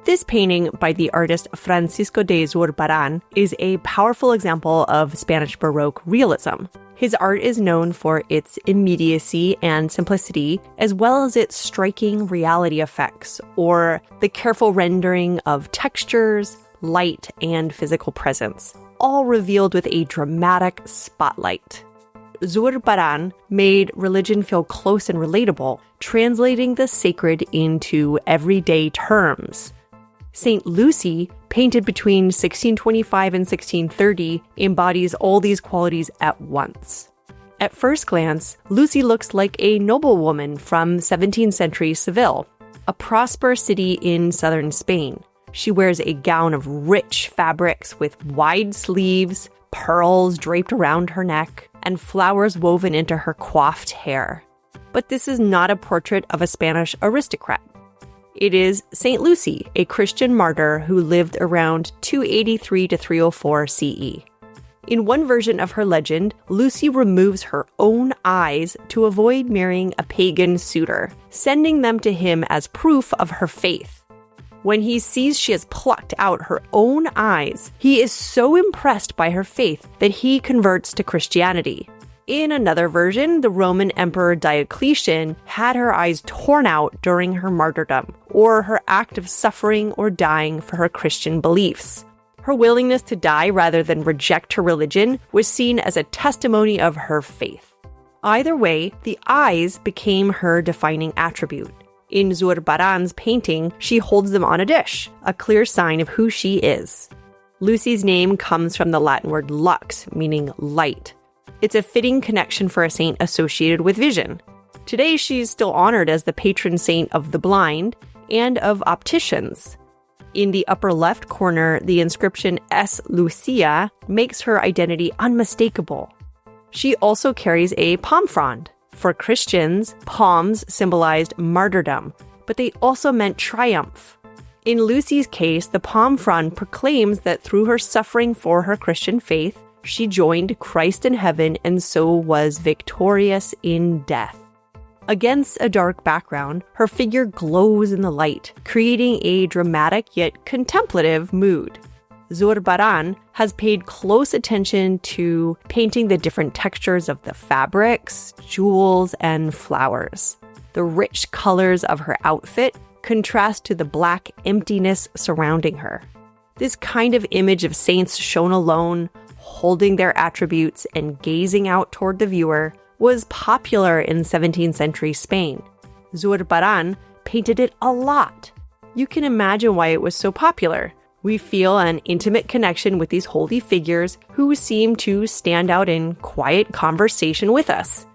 This painting by the artist Francisco de Zurbarán is a powerful example of Spanish Baroque realism. His art is known for its immediacy and simplicity, as well as its striking reality effects, or the careful rendering of textures, light, and physical presence, all revealed with a dramatic spotlight. Zurbarán made religion feel close and relatable, translating the sacred into everyday terms. Saint Lucy, painted between 1625 and 1630, embodies all these qualities at once. At first glance, Lucy looks like a noblewoman from 17th century Seville, a prosperous city in southern Spain. She wears a gown of rich fabrics with wide sleeves, pearls draped around her neck, and flowers woven into her coiffed hair. But this is not a portrait of a Spanish aristocrat. It is Saint Lucy, a Christian martyr who lived around 283 to 304 CE. In one version of her legend, Lucy removes her own eyes to avoid marrying a pagan suitor, sending them to him as proof of her faith. When he sees she has plucked out her own eyes, he is so impressed by her faith that he converts to Christianity. In another version, the Roman Emperor Diocletian had her eyes torn out during her martyrdom, or her act of suffering or dying for her Christian beliefs. Her willingness to die rather than reject her religion was seen as a testimony of her faith. Either way, the eyes became her defining attribute. In Zurbarán's painting, she holds them on a dish, a clear sign of who she is. Lucy's name comes from the Latin word lux, meaning light. It's a fitting connection for a saint associated with vision. Today, she's still honored as the patron saint of the blind and of opticians. In the upper left corner, the inscription Es Lucia makes her identity unmistakable. She also carries a palm frond. For Christians, palms symbolized martyrdom, but they also meant triumph. In Lucy's case, the palm frond proclaims that through her suffering for her Christian faith, she joined Christ in heaven and so was victorious in death. Against a dark background, her figure glows in the light, creating a dramatic yet contemplative mood. Zurbarán has paid close attention to painting the different textures of the fabrics, jewels, and flowers. The rich colors of her outfit contrast to the black emptiness surrounding her. This kind of image of saints shown alone, holding their attributes and gazing out toward the viewer, was popular in 17th century Spain. Zurbarán painted it a lot. You can imagine why it was so popular. We feel an intimate connection with these holy figures who seem to stand out in quiet conversation with us.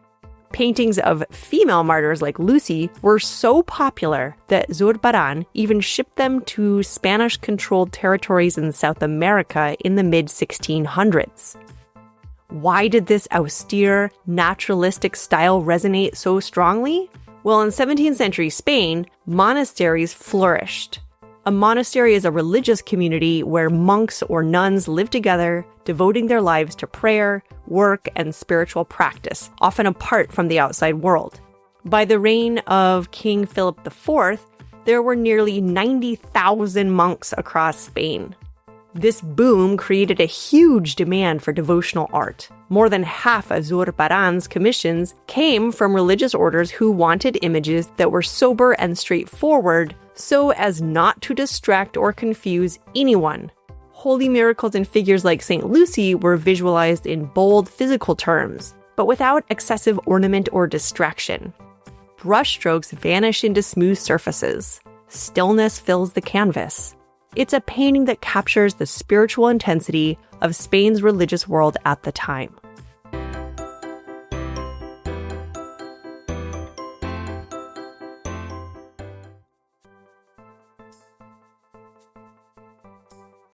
Paintings of female martyrs like Lucy were so popular that Zurbarán even shipped them to Spanish-controlled territories in South America in the mid-1600s. Why did this austere, naturalistic style resonate so strongly? Well, in 17th century Spain, monasteries flourished. A monastery is a religious community where monks or nuns live together, devoting their lives to prayer, work, and spiritual practice, often apart from the outside world. By the reign of King Philip IV, there were nearly 90,000 monks across Spain. This boom created a huge demand for devotional art. More than half of Zurbarán's commissions came from religious orders who wanted images that were sober and straightforward so as not to distract or confuse anyone. Holy miracles and figures like St. Lucy were visualized in bold physical terms, but without excessive ornament or distraction. Brushstrokes vanish into smooth surfaces. Stillness fills the canvas. It's a painting that captures the spiritual intensity of Spain's religious world at the time.